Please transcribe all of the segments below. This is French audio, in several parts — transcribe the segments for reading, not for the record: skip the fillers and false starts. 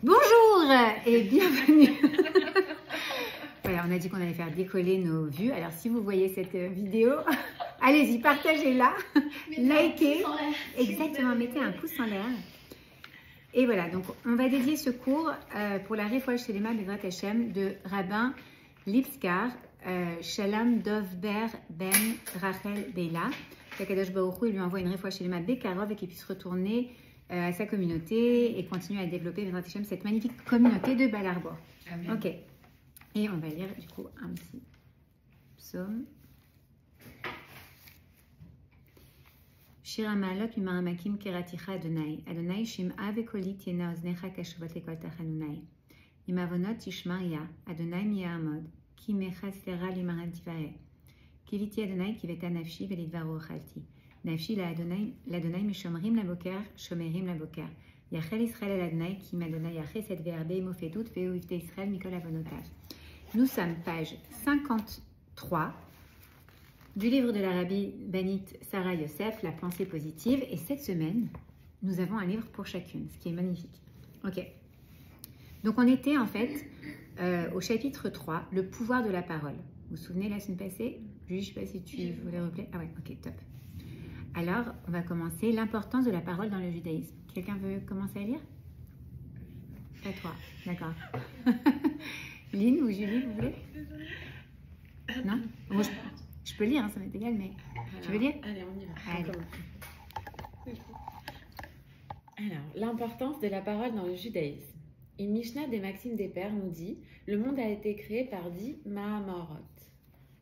Bonjour et bienvenue. Voilà, on a dit qu'on allait faire décoller nos vues. Alors, si vous voyez cette vidéo, allez-y, partagez-la, likez. Exactement, mettez un pouce en l'air. Et voilà, donc on va dédier ce cours pour la Refoua Shelema Bezrat Hashem de Rabbin Lipskar, Shalom Dovber Ben Rachel Beila. Qu'Akadosh Baruch Hu lui envoie une Refoua Shelema Bekarov et qu'il puisse retourner à sa communauté et continuer à développer Bezrat Hashem, cette magnifique communauté de Bal Harbour. Ok. Et on va lire du coup un petit psaume. Shir HaMa'alot Mimaramakim Keraticha Adonai. Adonai Shim'a Vekoli Tiena Oznecha Kashuvot Lekol Tachanunai. Imavonot Tishmaria. Adonai Miyamod. Ki Mecha Sera Limaran Tivare. Kiviti Adonai Kiveta Nafshi Velidvaro Chalti. Nafshi la Adonai Mishomrim Laboker Shomerim Laboker. Yachel Israël al Adonai Ki Madonai Yacheset Verbe Mofedut Veuvte Israël Mikol Avonotav. Nous sommes page 53 du livre de la Rabbi Banite Sarah Yosef, La pensée positive. Et cette semaine, nous avons un livre pour chacune, ce qui est magnifique. Ok. Donc on était en fait au chapitre 3, le pouvoir de la parole. Vous vous souvenez la semaine passée? Julie, je ne sais pas si tu voulais replayer. Ah ouais, ok, top. Alors, on va commencer. L'importance de la parole dans le judaïsme. Quelqu'un veut commencer à lire? Pas toi, d'accord. Lynn ou Julie, vous voulez? Non? Bon, je peux lire, hein, ça m'est égal, mais tu veux lire? Allez, on y va. Allez. Alors, l'importance de la parole dans le judaïsme. Une Mishnah des Maximes des Pères nous dit « Le monde a été créé par 10 Mahamorot »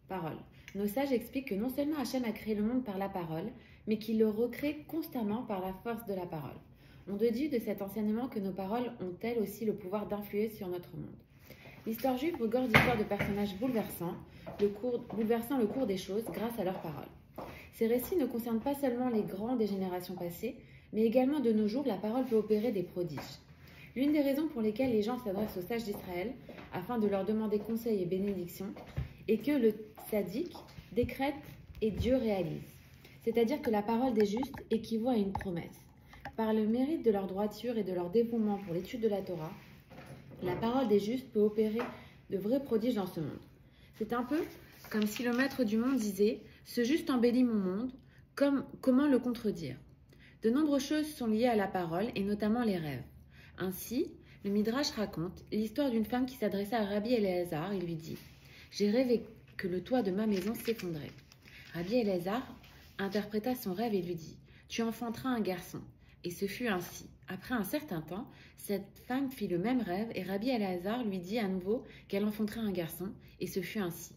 parole. Nos sages expliquent que non seulement Hachem a créé le monde par la parole, mais qu'il le recrée constamment par la force de la parole. On déduit de cet enseignement que nos paroles ont elles aussi le pouvoir d'influer sur notre monde. L'histoire juive regorge d'histoires de personnages bouleversant le cours des choses grâce à leurs paroles. Ces récits ne concernent pas seulement les grands des générations passées, mais également de nos jours, la parole peut opérer des prodiges. L'une des raisons pour lesquelles les gens s'adressent aux sages d'Israël, afin de leur demander conseil et bénédiction, est que le tzaddik décrète et Dieu réalise. C'est-à-dire que la parole des justes équivaut à une promesse. Par le mérite de leur droiture et de leur dévouement pour l'étude de la Torah, la parole des justes peut opérer de vrais prodiges dans ce monde. C'est un peu comme si le maître du monde disait « Ce juste embellit mon monde, comment le contredire ?» De nombreuses choses sont liées à la parole et notamment les rêves. Ainsi, le Midrash raconte l'histoire d'une femme qui s'adressa à Rabbi Eliezer et lui dit « J'ai rêvé que le toit de ma maison s'effondrait. » Rabbi Eliezer interpréta son rêve et lui dit « Tu enfanteras un garçon. » Et ce fut ainsi. Après un certain temps, cette femme fit le même rêve et Rabbi Eliezer lui dit à nouveau qu'elle enfanterait un garçon, et ce fut ainsi.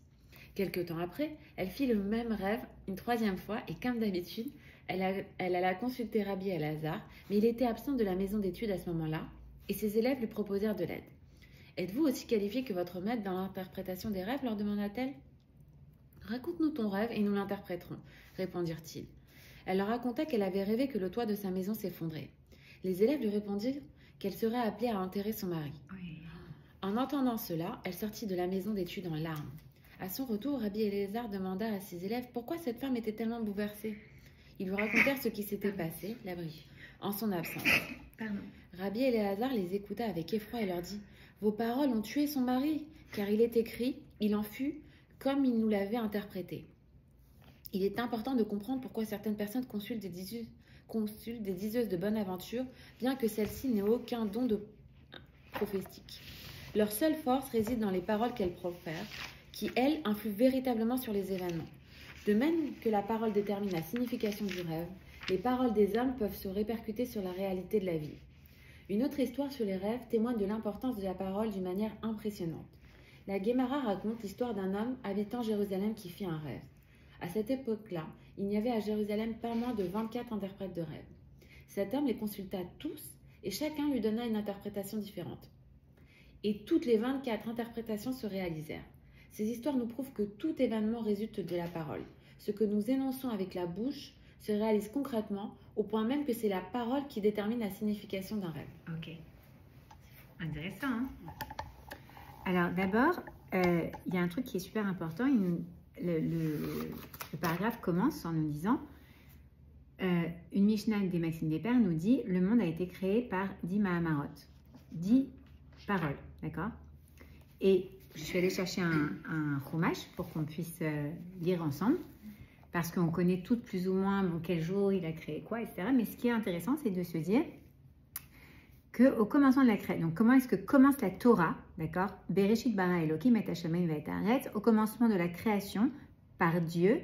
Quelque temps après, elle fit le même rêve une troisième fois et comme d'habitude, elle alla consulter Rabbi Eliezer, mais il était absent de la maison d'études à ce moment-là, et ses élèves lui proposèrent de l'aide. « Êtes-vous aussi qualifié que votre maître dans l'interprétation des rêves ?» leur demanda-t-elle. « Raconte-nous ton rêve et nous l'interpréterons, » répondirent-ils. Elle leur raconta qu'elle avait rêvé que le toit de sa maison s'effondrait. Les élèves lui répondirent qu'elle serait appelée à enterrer son mari. Oui. En entendant cela, elle sortit de la maison d'études en larmes. À son retour, Rabbi Eliezer demanda à ses élèves pourquoi cette femme était tellement bouleversée. Ils lui racontèrent ce qui s'était passé, en son absence. Rabbi Eliezer les écouta avec effroi et leur dit « Vos paroles ont tué son mari, car il est écrit, il en fut comme il nous l'avait interprété. » Il est important de comprendre pourquoi certaines personnes consultent des diseuses de bonne aventure, bien que celles-ci n'aient aucun don de prophétique. Leur seule force réside dans les paroles qu'elles profèrent, qui, elles, influent véritablement sur les événements. De même que la parole détermine la signification du rêve, les paroles des hommes peuvent se répercuter sur la réalité de la vie. Une autre histoire sur les rêves témoigne de l'importance de la parole d'une manière impressionnante. La Guémara raconte l'histoire d'un homme habitant Jérusalem qui fit un rêve. À cette époque-là, il n'y avait à Jérusalem pas moins de 24 interprètes de rêves. Cet homme les consulta tous et chacun lui donna une interprétation différente. Et toutes les 24 interprétations se réalisèrent. Ces histoires nous prouvent que tout événement résulte de la parole. Ce que nous énonçons avec la bouche se réalise concrètement, au point même que c'est la parole qui détermine la signification d'un rêve. Ok. Intéressant, hein? Alors, d'abord, il y a un truc qui est super important. Le paragraphe commence en nous disant une Mishnah des Maximes des Pères nous dit le monde a été créé par 10 Mahamarot. 10 paroles, d'accord? Et je suis allée chercher un chumash pour qu'on puisse lire ensemble, parce qu'on connaît toutes plus ou moins quel jour il a créé quoi, etc. Mais ce qui est intéressant, c'est de se dire qu'au commencement de la création, donc comment est-ce que commence la Torah, d'accord? Bereshit bara Elohim et Hashemayim ve'et haaretz, au commencement de la création par Dieu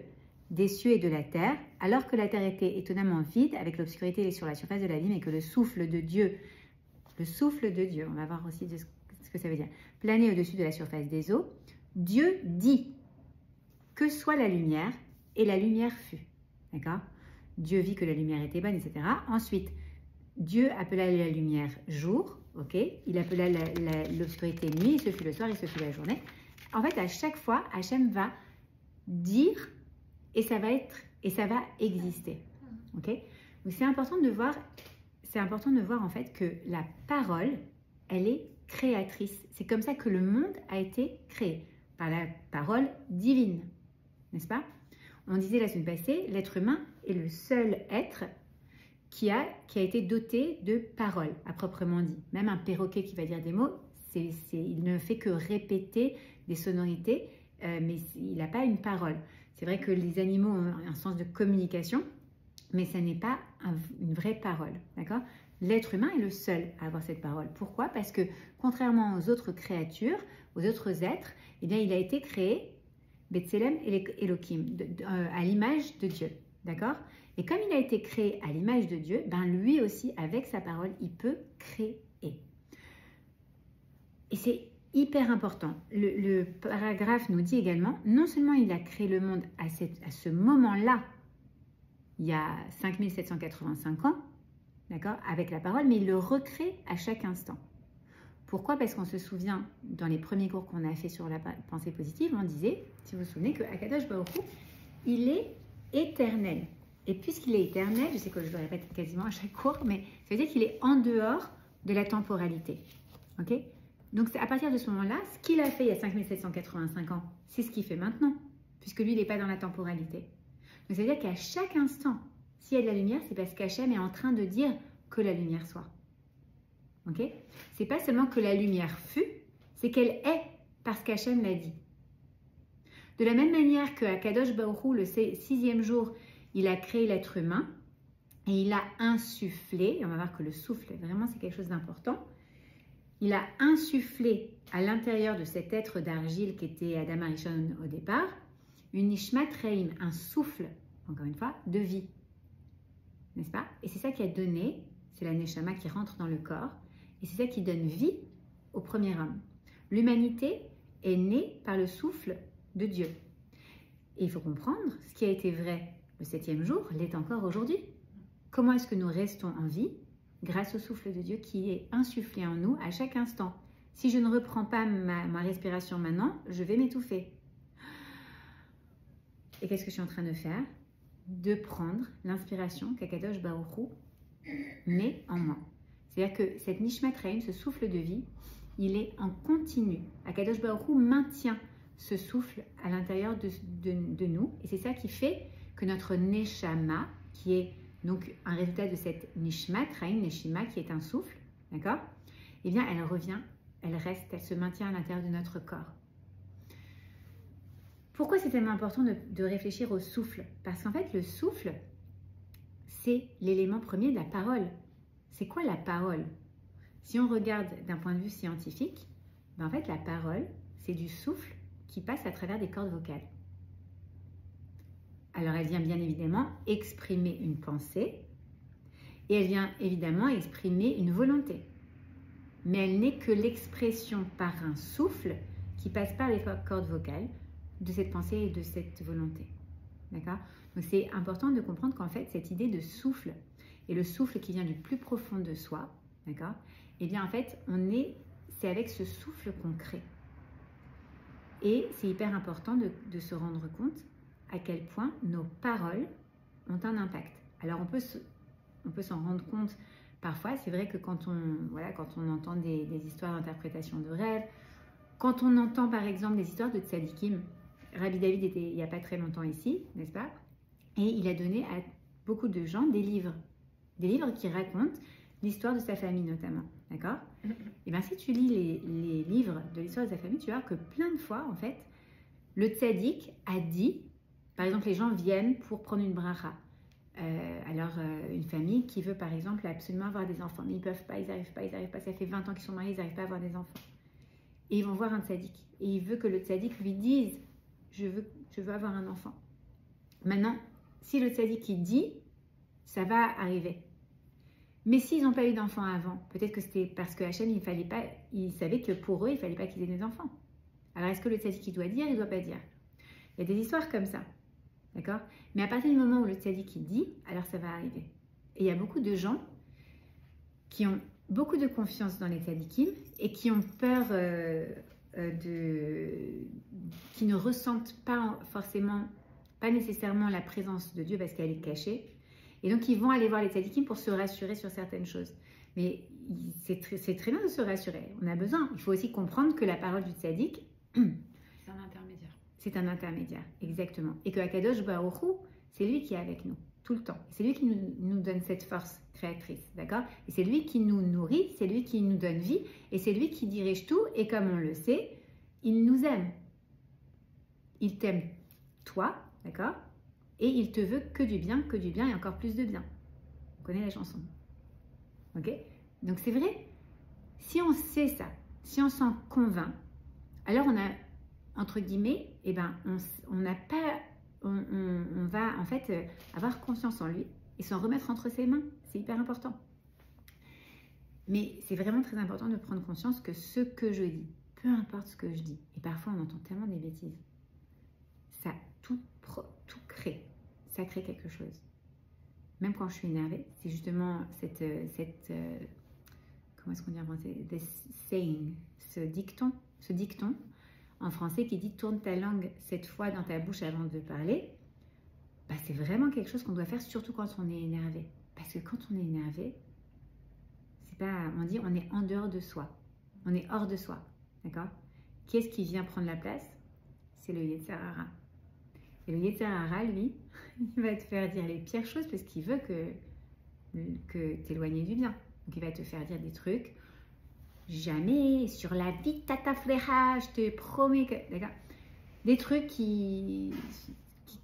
des cieux et de la terre, alors que la terre était étonnamment vide, avec l'obscurité sur la surface de l'abîme, et que le souffle de Dieu, on va voir aussi ce que ça veut dire, planait au-dessus de la surface des eaux, Dieu dit que soit la lumière, et la lumière fut, d'accord? Dieu vit que la lumière était bonne, etc. Ensuite, Dieu appela la lumière jour, ok? Il appela l'obscurité nuit, et ce fut le soir, et ce fut la journée. En fait, à chaque fois, Hachem va dire, et ça va exister, ok? Donc c'est important de voir en fait que la parole, elle est créatrice. C'est comme ça que le monde a été créé, par la parole divine, n'est-ce pas? On disait la semaine passée, l'être humain est le seul être qui a été doté de paroles, à proprement dit. Même un perroquet qui va dire des mots, il ne fait que répéter des sonorités, mais il n'a pas une parole. C'est vrai que les animaux ont un sens de communication, mais ça n'est pas une vraie parole, d'accord? L'être humain est le seul à avoir cette parole. Pourquoi? Parce que contrairement aux autres créatures, aux autres êtres, eh bien, il a été créé Betselem Elohim, à l'image de Dieu, d'accord? Et comme il a été créé à l'image de Dieu, ben lui aussi, avec sa parole, il peut créer. Et c'est hyper important. Le paragraphe nous dit également, non seulement il a créé le monde à ce moment-là, il y a 5785 ans, d'accord, avec la parole, mais il le recrée à chaque instant. Pourquoi? Parce qu'on se souvient, dans les premiers cours qu'on a fait sur la pensée positive, on disait, si vous vous souvenez, que Akadosh Baruch Hu, il est éternel. Et puisqu'il est éternel, je sais que je le répète quasiment à chaque cours, mais ça veut dire qu'il est en dehors de la temporalité. Ok? Donc c'est à partir de ce moment-là, ce qu'il a fait il y a 5785 ans, c'est ce qu'il fait maintenant, puisque lui, il n'est pas dans la temporalité. Donc ça veut dire qu'à chaque instant, s'il y a de la lumière, c'est parce qu'Hachem est en train de dire que la lumière soit. Ok? C'est pas seulement que la lumière fut, c'est qu'elle est parce qu'Hachem l'a dit. De la même manière que Akadosh Baruch Hu, le 6e jour, il a créé l'être humain et il a insufflé, et on va voir que le souffle, vraiment, c'est quelque chose d'important. Il a insufflé à l'intérieur de cet être d'argile qui était Adam Arishon au départ, une nishmat reim, un souffle, encore une fois, de vie. N'est-ce pas? Et c'est ça qui a donné, c'est la neshama qui rentre dans le corps, et c'est ça qui donne vie au premier homme. L'humanité est née par le souffle de Dieu. Et il faut comprendre, ce qui a été vrai le 7e jour l'est encore aujourd'hui. Comment est-ce que nous restons en vie? Grâce au souffle de Dieu qui est insufflé en nous à chaque instant. Si je ne reprends pas ma respiration maintenant, je vais m'étouffer. Et qu'est-ce que je suis en train de faire? De prendre l'inspiration qu'Akadosh Baruch Hu met en moi. C'est-à-dire que cette Nishmat Reim, ce souffle de vie, il est en continu. Akadosh Baruch Hu maintient ce souffle à l'intérieur de nous. Et c'est ça qui fait que notre Neshama, qui est donc un résultat de cette Nishmat Reim, Neshima, qui est un souffle, d'accord? Eh bien, elle revient, elle reste, elle se maintient à l'intérieur de notre corps. Pourquoi c'est tellement important de réfléchir au souffle? Parce qu'en fait, le souffle, c'est l'élément premier de la parole. C'est quoi la parole? Si on regarde d'un point de vue scientifique, ben en fait, la parole, c'est du souffle qui passe à travers des cordes vocales. Alors, elle vient bien évidemment exprimer une pensée et elle vient évidemment exprimer une volonté. Mais elle n'est que l'expression par un souffle qui passe par les cordes vocales de cette pensée et de cette volonté. D'accord? Donc, c'est important de comprendre qu'en fait, cette idée de souffle et le souffle qui vient du plus profond de soi, d'accord? Eh bien, en fait, c'est avec ce souffle qu'on crée. Et c'est hyper important de se rendre compte à quel point nos paroles ont un impact. Alors, on peut s'en rendre compte parfois. C'est vrai que quand on entend des histoires d'interprétation de rêves, quand on entend par exemple des histoires de tzadikim, Rabbi David était il n'y a pas très longtemps ici, n'est-ce pas? Et il a donné à beaucoup de gens des livres qui racontent l'histoire de sa famille notamment, d'accord? Et bien si tu lis les livres de l'histoire de sa famille, tu vas voir que plein de fois, en fait, le tzaddik a dit, par exemple, les gens viennent pour prendre une bracha. Une famille qui veut, par exemple, absolument avoir des enfants, mais ils peuvent pas, ils n'arrivent pas, ça fait 20 ans qu'ils sont mariés, ils n'arrivent pas à avoir des enfants. Et ils vont voir un tzaddik. Et il veut que le tzaddik lui dise, je veux avoir un enfant. Maintenant, si le tzaddik il dit, ça va arriver. Mais s'ils n'ont pas eu d'enfants avant, peut-être que c'était parce que Hachem, il savait que pour eux, il ne fallait pas qu'ils aient des enfants. Alors, est-ce que le tzaddik, il doit dire, il ne doit pas dire? Il y a des histoires comme ça, d'accord? Mais à partir du moment où le tzaddik, il dit, alors ça va arriver. Et il y a beaucoup de gens qui ont beaucoup de confiance dans les tzaddikim et qui ont peur qui ne ressentent pas forcément, pas nécessairement la présence de Dieu parce qu'elle est cachée. Et donc, ils vont aller voir les tzaddikim pour se rassurer sur certaines choses. Mais c'est très bien de se rassurer. On a besoin. Il faut aussi comprendre que la parole du tzaddik, c'est un intermédiaire. C'est un intermédiaire, exactement. Et que Akadosh Baruch Hu, c'est lui qui est avec nous, tout le temps. C'est lui qui nous donne cette force créatrice, d'accord? Et c'est lui qui nous nourrit, c'est lui qui nous donne vie, et c'est lui qui dirige tout. Et comme on le sait, il nous aime. Il t'aime, toi, d'accord? Et il te veut que du bien et encore plus de bien. On connaît la chanson. Ok? Donc c'est vrai, si on sait ça, si on s'en convainc, alors on a, entre guillemets, eh ben, on va en fait avoir confiance en lui et s'en remettre entre ses mains. C'est hyper important. Mais c'est vraiment très important de prendre conscience que ce que je dis, peu importe ce que je dis, et parfois on entend tellement des bêtises, ça tout crée. Ça crée quelque chose. Même quand je suis énervée, c'est justement comment est-ce qu'on dit en français? This saying, ce dicton en français qui dit tourne ta langue 7 fois dans ta bouche avant de parler. Bah, c'est vraiment quelque chose qu'on doit faire, surtout quand on est énervé. Parce que quand on est énervé, c'est pas, on dit on est en dehors de soi. On est hors de soi. D'accord? Qui est-ce qui vient prendre la place? C'est le Yetzer Hara. Et le Yetzer Hara, lui, il va te faire dire les pires choses parce qu'il veut que t'éloignes du bien. Donc il va te faire dire des trucs. Jamais sur la vie de Tata Flecha, je te promets que... D'accord? Des trucs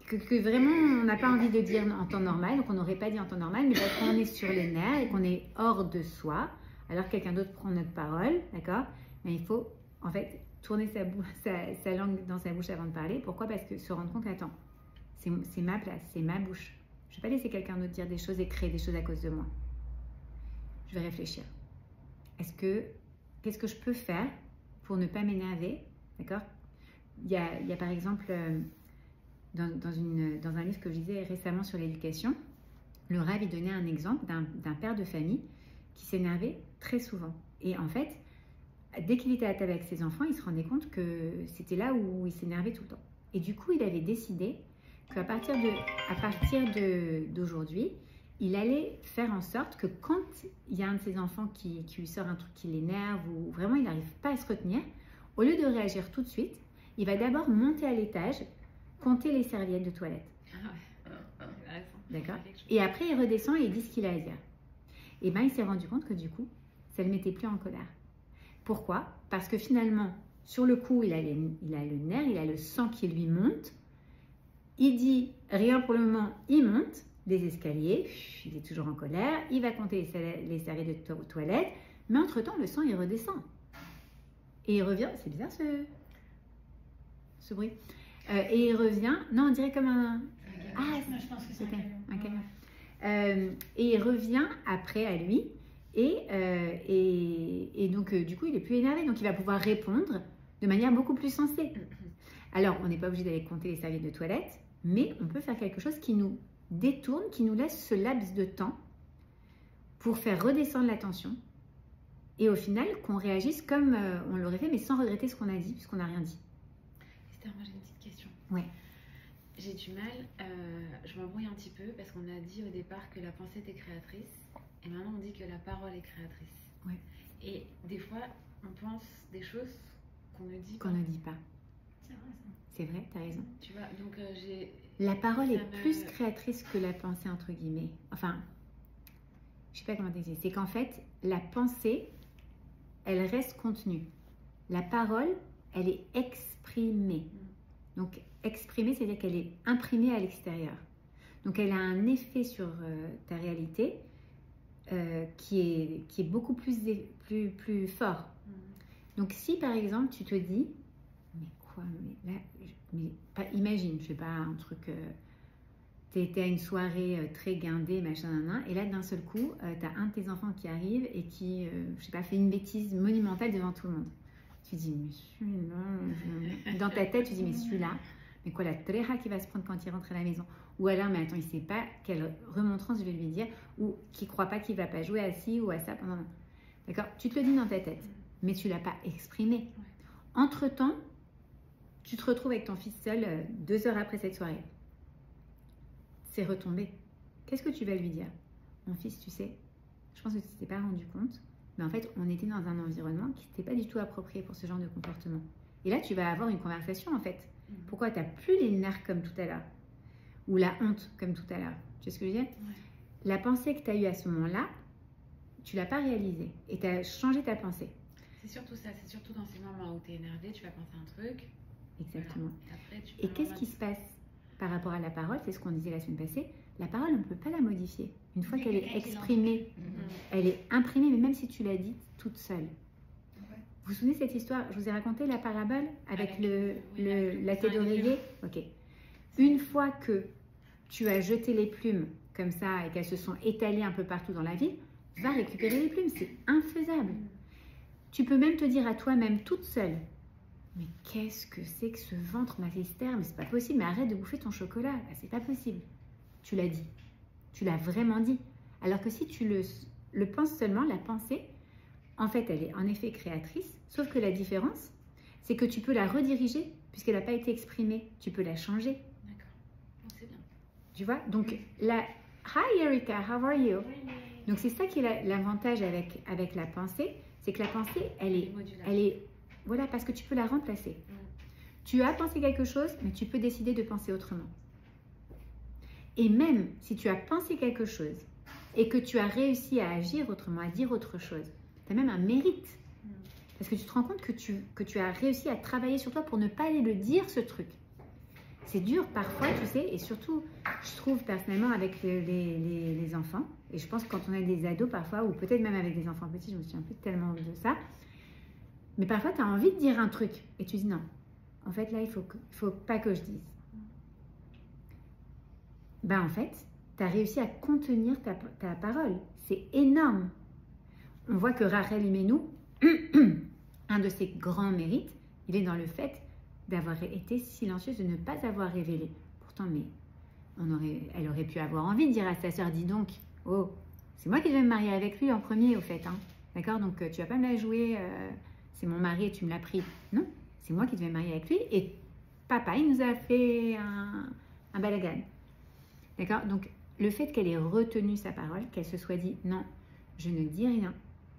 que vraiment on n'a pas envie de dire en temps normal, donc on n'aurait pas dit en temps normal, mais parce qu'on est sur les nerfs et qu'on est hors de soi, alors quelqu'un d'autre prend notre parole, d'accord? Mais il faut en fait tourner sa langue dans sa bouche avant de parler. Pourquoi? Parce que se rendre compte, attends, c'est ma place, c'est ma bouche. Je ne vais pas laisser quelqu'un d'autre dire des choses et créer des choses à cause de moi. Je vais réfléchir. Qu'est-ce que je peux faire pour ne pas m'énerver? D'accord? Il y a par exemple, dans un livre que je lisais récemment sur l'éducation, le Rav il donnait un exemple d'un père de famille qui s'énervait très souvent. Et en fait, dès qu'il était à table avec ses enfants, il se rendait compte que c'était là où il s'énervait tout le temps. Et du coup, il avait décidé qu'à partir d'aujourd'hui, il allait faire en sorte que quand il y a un de ses enfants qui lui sort un truc qui l'énerve ou vraiment il n'arrive pas à se retenir, au lieu de réagir tout de suite, il va d'abord monter à l'étage, compter les serviettes de toilette. D'accord? Et après, il redescend et il dit ce qu'il a à dire. Et bien, il s'est rendu compte que du coup, ça ne le mettait plus en colère. Pourquoi? Parce que finalement, sur le coup, il a le nerf, il a le sang qui lui monte. Il dit rien pour le moment, il monte des escaliers, il est toujours en colère, il va compter les serviettes de toilette, mais entre-temps, le sang, il redescend. Et il revient, c'est bizarre ce bruit. Et il revient, non, on dirait comme un... Ah, je pense que c'est un camion. Et il revient après à lui, et donc du coup, il est plus énervé, donc il va pouvoir répondre de manière beaucoup plus sensée. Alors, on n'est pas obligé d'aller compter les serviettes de toilette, mais on peut faire quelque chose qui nous détourne, qui nous laisse ce laps de temps pour faire redescendre la tension et au final qu'on réagisse comme on l'aurait fait mais sans regretter ce qu'on a dit puisqu'on n'a rien dit. Esther, moi j'ai une petite question. Ouais. J'ai du mal, je m'embrouille un petit peu parce qu'on a dit au départ que la pensée était créatrice et maintenant on dit que la parole est créatrice. Ouais. Et des fois on pense des choses qu'on ne dit pas. C'est vrai ça. C'est vrai, t'as raison. Tu vois, donc la parole est plus créatrice que la pensée, entre guillemets. Enfin, je sais pas comment t'expliquer, c'est qu'en fait, la pensée, elle reste contenue. La parole, elle est exprimée. Donc, exprimée, c'est-à-dire qu'elle est imprimée à l'extérieur. Donc, elle a un effet sur ta réalité qui est beaucoup plus fort. Donc, si par exemple, tu te dis, mais quoi, imagine, je sais pas, un truc, tu étais à une soirée très guindée, machin, et là, d'un seul coup, tu as un de tes enfants qui arrive et qui, je sais pas, fait une bêtise monumentale devant tout le monde. Tu dis, mais celui-là, dans ta tête, tu dis, mais celui-là, mais quoi, la tréha qui va se prendre quand il rentre à la maison? Ou alors, mais attends, il sait pas quelle remontrance je vais lui dire, ou qui croit pas qu'il va pas jouer à ci ou à ça pendant. D'accord? Tu te le dis dans ta tête, mais tu l'as pas exprimé. Entre-temps, tu te retrouves avec ton fils seul 2 heures après cette soirée. C'est retombé. Qu'est-ce que tu vas lui dire? Mon fils, tu sais, je pense que tu t'es pas rendu compte, mais en fait, on était dans un environnement qui n'était pas du tout approprié pour ce genre de comportement. Et là, tu vas avoir une conversation, en fait. Pourquoi tu n'as plus les nerfs comme tout à l'heure? Ou la honte comme tout à l'heure? Tu vois ce que je veux dire? La pensée que tu as eue à ce moment-là, tu ne l'as pas réalisée. Et tu as changé ta pensée. C'est surtout ça. C'est surtout dans ces moments où tu es énervé, tu vas penser à un truc. Exactement. Voilà. Après, et qu'est-ce qui se passe par rapport à la parole? C'est ce qu'on disait la semaine passée. La parole, on ne peut pas la modifier. Une fois qu'elle est exprimée, elle est imprimée, mais même si tu l'as dit toute seule. Vous vous souvenez de cette histoire? Je vous ai raconté la parabole avec la tête d'oreiller. Ok. Une fois que tu as jeté les plumes comme ça et qu'elles se sont étalées un peu partout dans la ville, va récupérer les plumes. C'est infaisable. Tu peux même te dire à toi-même toute seule, mais qu'est-ce que c'est que ce ventre, ma Esther? Mais c'est pas possible, mais arrête de bouffer ton chocolat. Là, c'est pas possible. Tu l'as dit. Tu l'as vraiment dit. Alors que si tu le penses seulement, la pensée, en fait, elle est en effet créatrice, sauf que la différence, c'est que tu peux la rediriger, puisqu'elle n'a pas été exprimée. Tu peux la changer. D'accord. Bon, c'est bien. Tu vois? Donc, Hi Erika, how are you? Donc, c'est ça qui est l'avantage avec la pensée, c'est que la pensée, elle est voilà, parce que tu peux la remplacer. Tu as pensé quelque chose, mais tu peux décider de penser autrement. Et même si tu as pensé quelque chose et que tu as réussi à agir autrement, à dire autre chose, tu as même un mérite. Parce que tu te rends compte que tu as réussi à travailler sur toi pour ne pas aller le dire, ce truc. C'est dur parfois, tu sais, et surtout, je trouve personnellement avec les enfants, et je pense que quand on a des ados parfois, ou peut-être même avec des enfants petits, je me souviens plus tellement de ça, mais parfois tu as envie de dire un truc, et tu dis non, en fait là, il faut pas que je dise. Ben en fait, tu as réussi à contenir ta parole. C'est énorme. On voit que Rachel Imenu, un de ses grands mérites, il est dans le fait d'avoir été silencieuse, de ne pas avoir révélé. Pourtant, mais elle aurait pu avoir envie de dire à sa sœur, dis donc, oh, c'est moi qui devais me marier avec lui en premier, au fait. Hein. D'accord? Donc, tu vas pas me la jouer, c'est mon mari et tu me l'as pris. Non, c'est moi qui devais me marier avec lui et papa, il nous a fait un balagan. D'accord? Donc, le fait qu'elle ait retenu sa parole, qu'elle se soit dit, non, je ne dis rien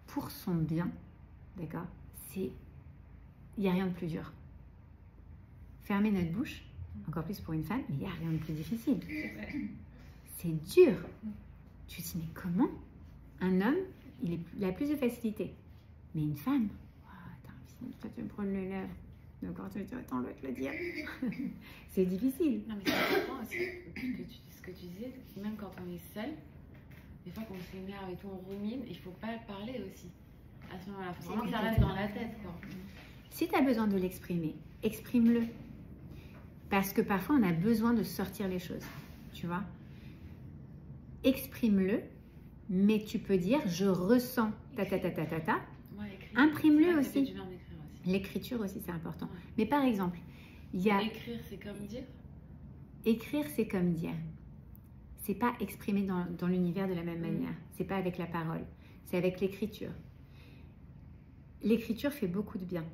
pour son bien, d'accord? Il n'y a rien de plus dur. Fermer notre bouche, encore plus pour une femme, mais il n'y a rien de plus difficile. C'est dur. Tu te dis, mais comment un homme, il a plus de facilité. Mais une femme, toi tu me prends les lèvres. D'accord, attends, je vais te le dire. C'est difficile. Non, mais c'est important aussi ce que tu disais, même quand on est seul, des fois quand on s'énerve et tout, on rumine, il ne faut pas parler aussi. À ce moment-là, il faut vraiment que ça reste dans la tête. Quoi. Si tu as besoin de l'exprimer, exprime-le. Parce que parfois, on a besoin de sortir les choses. Tu vois? Exprime-le, mais tu peux dire, je ressens ta. Ouais, imprime-le aussi. L'écriture aussi, c'est important. Ouais. Mais par exemple, il y a... Écrire, c'est comme dire? Écrire, c'est comme dire. C'est pas exprimé dans l'univers de la même manière. C'est pas avec la parole. C'est avec l'écriture. L'écriture fait beaucoup de bien.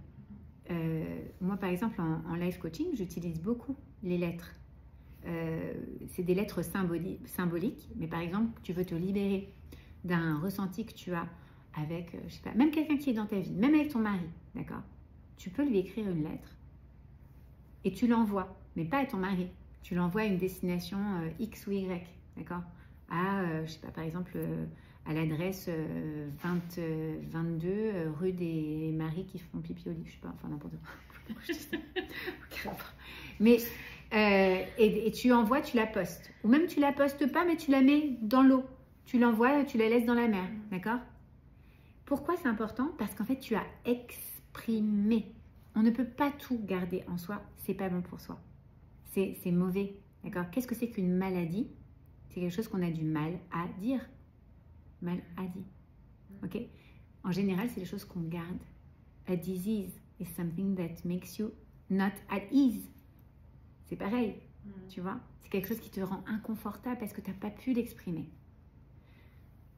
Moi, par exemple, en life coaching, j'utilise beaucoup les lettres. C'est des lettres symboliques. Mais par exemple, tu veux te libérer d'un ressenti que tu as avec, je sais pas, même quelqu'un qui est dans ta vie, même avec ton mari, d'accord? Tu peux lui écrire une lettre et tu l'envoies, mais pas à ton mari. Tu l'envoies à une destination X ou Y, d'accord? Je sais pas, par exemple, à l'adresse 22 rue des Maries qui font pipi au lit, je sais pas, enfin n'importe quoi. Je dis ça. Aucun rapport. Mais et tu envoies, tu la postes. Ou même tu la postes pas, mais tu la mets dans l'eau. Tu l'envoies, tu la laisses dans la mer, d'accord? Pourquoi c'est important? Parce qu'en fait, tu as exprimé. On ne peut pas tout garder en soi, c'est pas bon pour soi. C'est mauvais, d'accord? Qu'est-ce que c'est qu'une maladie? C'est quelque chose qu'on a du mal à dire. Mal à dire, ok? En général, c'est des choses qu'on garde. A disease is something that makes you not at ease. C'est pareil, tu vois? C'est quelque chose qui te rend inconfortable parce que tu n'as pas pu l'exprimer.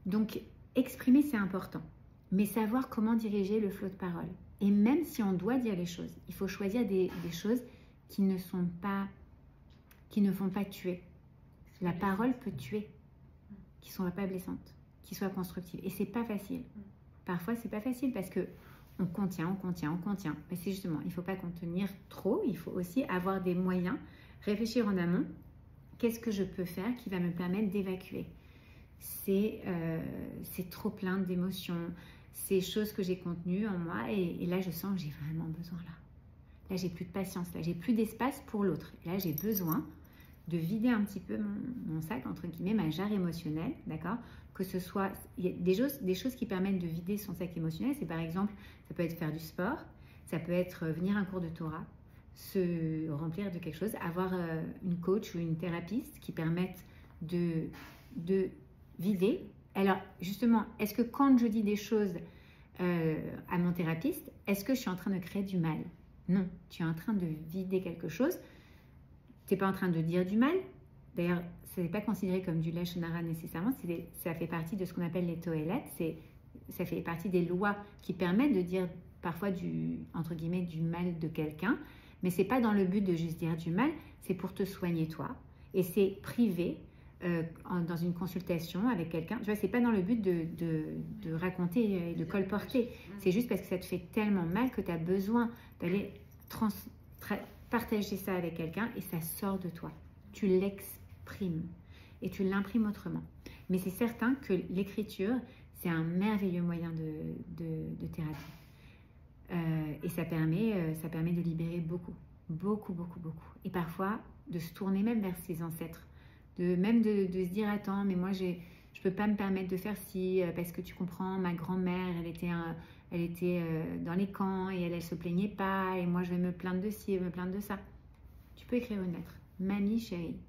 Donc, exprimer, c'est important. Mais savoir comment diriger le flot de parole. Et même si on doit dire les choses, il faut choisir des choses qui ne font pas tuer. La parole peut tuer, qui ne sont pas blessantes, qui soient constructives. Et c'est pas facile. Parfois, c'est pas facile parce que on contient. Mais c'est justement, il ne faut pas contenir trop. Il faut aussi avoir des moyens, réfléchir en amont. Qu'est-ce que je peux faire qui va me permettre d'évacuer c'est trop plein d'émotions, ces choses que j'ai contenues en moi. Et là, je sens que j'ai vraiment besoin là. Là, j'ai plus de patience. Là, j'ai plus d'espace pour l'autre. Là, j'ai besoin de vider un petit peu mon sac, entre guillemets, ma jarre émotionnelle, d'accord? Que ce soit, il y a des choses qui permettent de vider son sac émotionnel. C'est par exemple, ça peut être faire du sport, ça peut être venir à un cours de Torah, se remplir de quelque chose, avoir une coach ou une thérapeute qui permettent de vider. Alors, justement, est-ce que quand je dis des choses à mon thérapeute, est-ce que je suis en train de créer du mal? Non, tu es en train de vider quelque chose. Tu n'es pas en train de dire du mal. D'ailleurs, ce n'est pas considéré comme du lashon hara nécessairement. Ça fait partie de ce qu'on appelle les toélettes. Ça fait partie des lois qui permettent de dire parfois entre guillemets, du mal de quelqu'un. Mais ce n'est pas dans le but de juste dire du mal. C'est pour te soigner toi. Et c'est privé. Dans une consultation avec quelqu'un, tu vois, c'est pas dans le but de raconter et de colporter, c'est juste parce que ça te fait tellement mal que tu as besoin d'aller partager ça avec quelqu'un et ça sort de toi, tu l'exprimes et tu l'imprimes autrement. Mais c'est certain que l'écriture, c'est un merveilleux moyen de thérapie et ça permet de libérer beaucoup, et parfois de se tourner même vers ses ancêtres. De se dire, attends, mais moi, je ne peux pas me permettre de faire ci, parce que tu comprends, ma grand-mère, elle était dans les camps et elle ne se plaignait pas, et moi, je vais me plaindre de ci, me plaindre de ça. Tu peux écrire une lettre. Mamie chérie,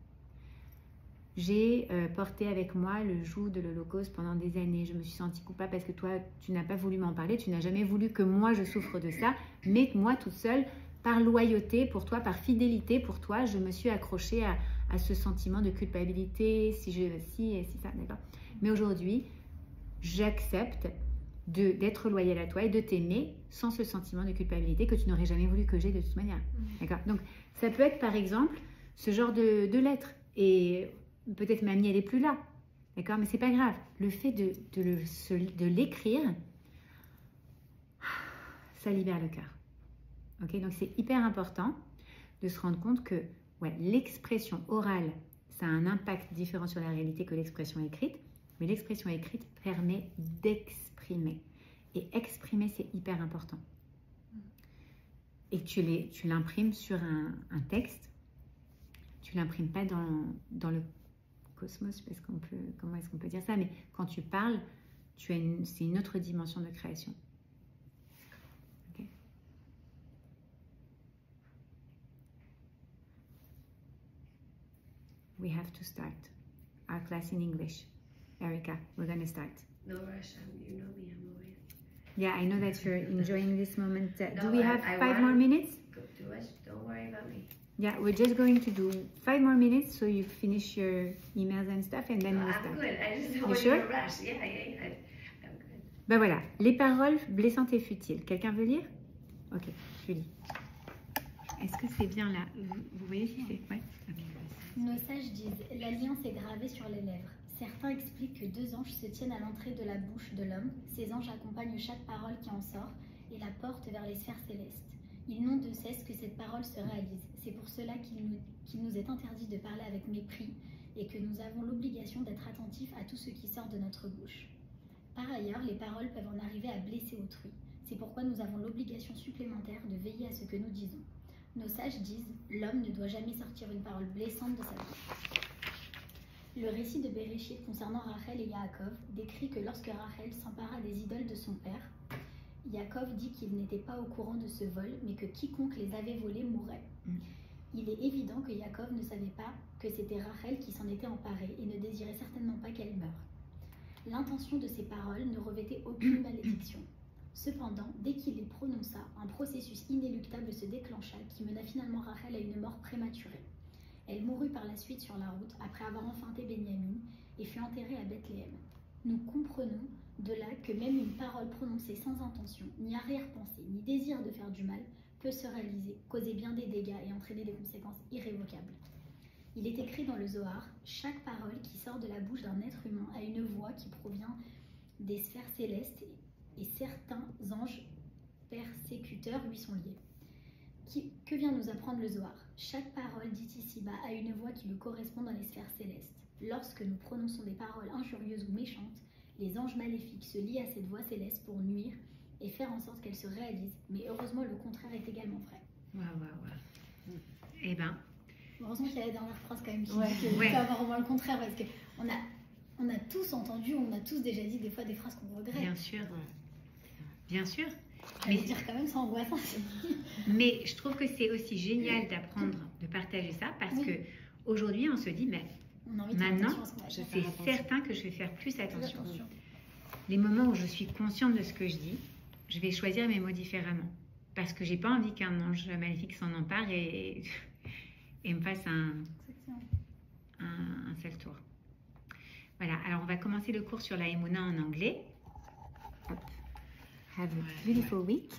j'ai porté avec moi le joug de l'Holocauste pendant des années. Je me suis sentie coupable parce que toi, tu n'as pas voulu m'en parler, tu n'as jamais voulu que moi, je souffre de ça, mais moi, toute seule, par loyauté pour toi, par fidélité pour toi, je me suis accrochée à ce sentiment de culpabilité, si ça, d'accord. Mais aujourd'hui, j'accepte d'être loyale à toi et de t'aimer sans ce sentiment de culpabilité que tu n'aurais jamais voulu que j'ai de toute manière, d'accord. Donc, ça peut être par exemple ce genre de lettre. Et peut-être mamie, elle n'est plus là, d'accord, mais c'est pas grave. Le fait de l'écrire, ça libère le cœur. Ok, donc c'est hyper important de se rendre compte que l'expression orale, ça a un impact différent sur la réalité que l'expression écrite, mais l'expression écrite permet d'exprimer. Et exprimer, c'est hyper important. Et tu l'imprimes sur un texte, tu l'imprimes pas dans le cosmos, comment est-ce qu'on peut dire ça, mais quand tu parles, c'est une autre dimension de création. We have to start our class in English. Erica, we're going to start. No rush, you know me, I'm always... Yeah, I know that you're enjoying this moment. No, do we have I 5 more minutes? Do it, don't worry about me. Yeah, we're just going to do 5 more minutes so you finish your emails and stuff and then No, we'll I'm start. good, I just don't You want sure? you to rush. Yeah, I'm good. Ben voilà, les paroles blessantes et futiles. Quelqu'un veut lire? Ok, je lis. Est-ce que c'est bien là? Vous voyez si c'est... Ouais. Okay. Nos sages disent, l'alliance est gravée sur les lèvres. Certains expliquent que 2 anges se tiennent à l'entrée de la bouche de l'homme. Ces anges accompagnent chaque parole qui en sort et la portent vers les sphères célestes. Ils n'ont de cesse que cette parole se réalise. C'est pour cela qu'il nous est interdit de parler avec mépris et que nous avons l'obligation d'être attentifs à tout ce qui sort de notre bouche. Par ailleurs, les paroles peuvent en arriver à blesser autrui. C'est pourquoi nous avons l'obligation supplémentaire de veiller à ce que nous disons. Nos sages disent « L'homme ne doit jamais sortir une parole blessante de sa bouche ». Le récit de Béréchit concernant Rachel et Yaakov décrit que lorsque Rachel s'empara des idoles de son père, Yaakov dit qu'il n'était pas au courant de ce vol, mais que quiconque les avait volés mourrait. Il est évident que Yaakov ne savait pas que c'était Rachel qui s'en était emparée et ne désirait certainement pas qu'elle meure. L'intention de ces paroles ne revêtait aucune malédiction. Cependant, dès qu'il les prononça, un processus inéluctable se déclencha qui mena finalement Rachel à une mort prématurée. Elle mourut par la suite sur la route après avoir enfanté Benjamin et fut enterrée à Bethléem. Nous comprenons de là que même une parole prononcée sans intention, ni arrière-pensée, ni désir de faire du mal, peut se réaliser, causer bien des dégâts et entraîner des conséquences irrévocables. Il est écrit dans le Zohar, chaque parole qui sort de la bouche d'un être humain a une voix qui provient des sphères célestes et certains anges persécuteurs lui sont liés. Que vient nous apprendre le Zohar? Chaque parole dite ici-bas a une voix qui lui correspond dans les sphères célestes. Lorsque nous prononçons des paroles injurieuses ou méchantes, les anges maléfiques se lient à cette voix céleste pour nuire et faire en sorte qu'elle se réalise. Mais heureusement, le contraire est également vrai. Waouh. Eh ben, Heureusement qu'il y a la dernière phrase quand même qui Ouais. dit qu'il Ouais. peut avoir au moins le contraire, parce qu'on a tous entendu, on a tous déjà dit des fois des phrases qu'on regrette. bien sûr. Bien sûr. Mais Mais, dire quand même ça angoissant. mais je trouve que c'est aussi génial d'apprendre, de partager ça parce Oui. que aujourd'hui on se dit, mais On a envie de faire Maintenant, attention à ce qu'on va je dire. c'est attention. certain que je vais faire plus Très attention. attention. Les moments où je suis consciente de ce que je dis, je vais choisir mes mots différemment. Parce que j'ai pas envie qu'un ange maléfique s'en empare et me fasse Exactement. un sale tour. Voilà, alors on va commencer le cours sur la Emouna en anglais. Hop. Have a beautiful week.